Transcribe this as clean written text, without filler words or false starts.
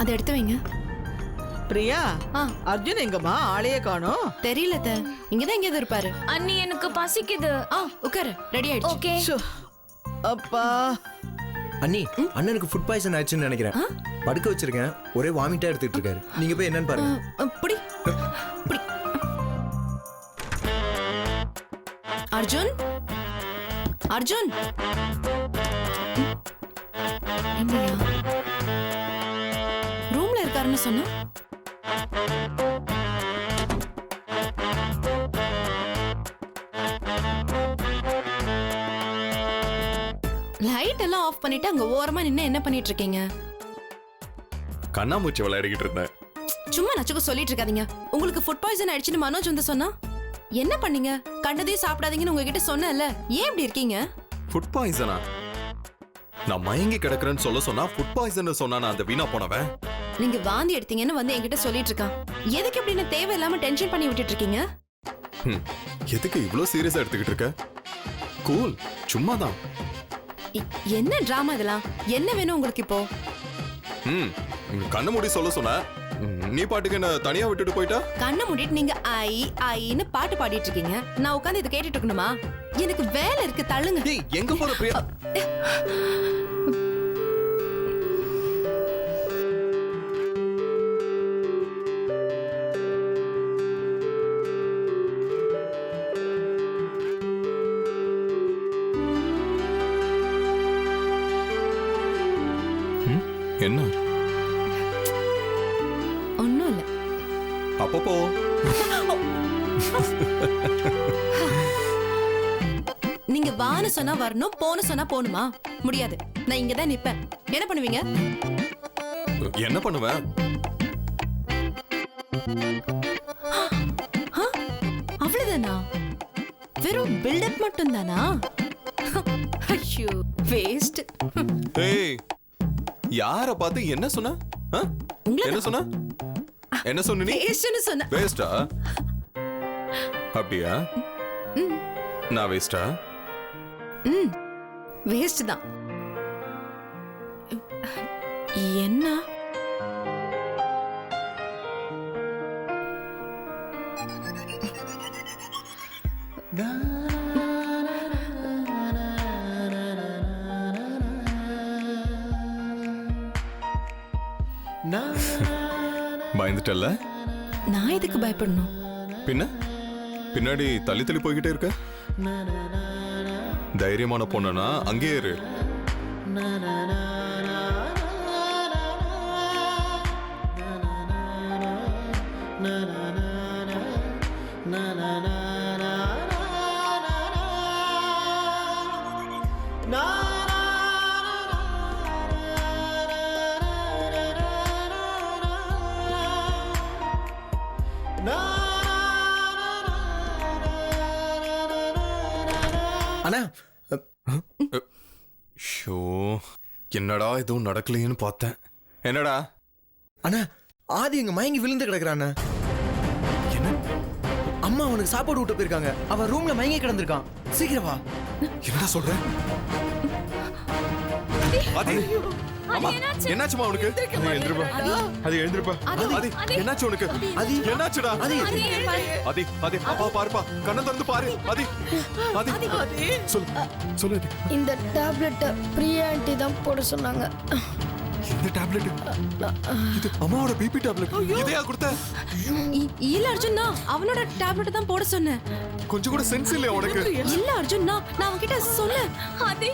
அதை எடுத்து வைங்க. பிரியா, அர்ஜுன் எங்கம்மா? ஆளையே காணோம். தெரியல அத்தை, இங்கதான் எங்கேயாவது இருப்பாரு. அண்ணி எனக்கு பசிக்குது. உட்காரு, ரெடி ஆயிடுச்சு. ஓகே. அப்பா அண்ணி, அண்ணனுக்கு ஃபுட் பாய்சன் ஆயிடுச்சுன்னு நினைக்கிறேன். படுக்க வச்சிருக்கேன், ஒரே வாமிட்டா எடுத்துட்டு இருக்காரு. நீங்க போய் என்னன்னு பாருங்க. புடி புடி. அர்ஜுன், அர்ஜுன், எங்கயா? ரூம்ல இருக்காருன்னு சொன்னா. லைட் எல்லாம் ஆஃப் பண்ணிட்டு அங்க ஓரமா நின்னு என்ன பண்ணிட்டு இருக்கீங்க? கண்ணாமூச்சி விளையாடிக்கிட்டு இருந்தேன். சும்மா நச்சுக்கு சொல்லிட்டு இருக்காதீங்க. உங்களுக்கு ஃபுட் பாய்சன் ஆயிடுச்சுன்னு மனோஜ் வந்து சொன்னா என்ன பண்ணீங்க? கண்டதையும் சாப்பிடாதீங்கன்னு உங்ககிட்ட சொன்னேன்ல, ஏன் இப்படி இருக்கீங்க? ஃபுட் பாய்சனா? நான் மயங்கி கிடக்குறேன்னு சொன்னா ஃபுட் பாய்சன் சொன்னா அந்த வீணா போனவன். நீங்க வாந்தி எடுத்தீங்கன்னு வந்து என்கிட்ட சொல்லிட்டு இருக்கான். எதுக்கு இப்படி தேவையில்லாம டென்ஷன் பண்ணி விட்டுட்டு இருக்கீங்க? எதுக்கு இவ்ளோ சீரியஸா எடுத்துக்கிட்டு இருக்க? கூல், சும்மாதான். என்ன டிராமா இதெல்லாம்? என்ன வேணும் உங்களுக்கு இப்போ? கண்ண மூடி சொன்ன நீ பாட்டுக்கு என்ன தனியா விட்டுட்டு போயிட்டா? கண்ணை மூடிட்டு நீங்க ஐ ஐன்னு பாட்டு பாடிட்டு இருக்கீங்க. நான் உட்கார்ந்து இதை கேட்டுட்டு இருக்கணுமா? எனக்கு வேலை இருக்கு, தள்ளுங்க. ஏய், எங்க போற பிரியா? என்ன? ஒண்ணும் இல்ல. அப்பப்போ நீங்க வான்னு சொன்னா வரணும், போன்னு சொன்னா போணுமா? முடியாது. நான் இங்கதான் நிப்பேன். என்ன பண்ணுவீங்க? என்ன பண்ணுவேன்? அவ்வளவுதானா? வெறும் பில்டப் மட்டும் தானா? ஐயோ, வேஸ்ட். ஏய், யார பார்த்து என்ன சொன்ன? என்ன சொன்ன? என்ன சொன்ன நீ? வேஸ்ட்னு சொன்ன. வேஸ்டா? அப்படியா? நான் வேஸ்டா? வேஸ்ட் தான். என்ன? பயந்துட்டல்ல? நான் எதுக்கு பயப்படணும்? பின்ன பின்னாடி தள்ளி தள்ளி போய்கிட்டே இருக்க. தைரியமான பொண்ணுனா அங்கேயே இரு. அண்ணா, ஷோ, என்னடா எதுவும் நடக்கலையேன்னு பார்த்தேன். என்னடா? அண்ணா, ஆதி எங்க மயங்கி விழுந்து கிடக்குறான். என்ன? அம்மா அவனுக்கு சாப்பாடு விட்டு போயிருக்காங்க. அவன் ரூம்ல மயங்கி கிடந்திருக்கான். சீக்கிரம் வா. என்னடா சொல்ற? ஆதி, அம்மா, என்னாச்சுமா உனக்கு? அது எழுந்திருப்பா. ஆதி, என்னாச்சு உனக்கு? ஆதி, என்னாச்சுடா? ஆதி, ஆதி, ஆதி, அப்பா பாருப்பா, கண்ணை திறந்து பாரு. ஆதி, ஆதி, சொல்லு, சொல்லு. இந்த டேப்லெட்டை பிரியா ஆண்டி தான் போட சொன்னாங்க. இந்த டேப்லெட்? இது அம்மாவோட பிபி டேப்லெட். இதையா கொடுத்த? இல்ல அர்ஜுன், நான் அவனோட டேப்லெட் தான் போட சொன்னேன். கொஞ்சம் கூட சென்ஸ் இல்லையா உனக்கு? இல்ல அர்ஜுன், நான் அவன்கிட்ட சொன்னேன். ஆதி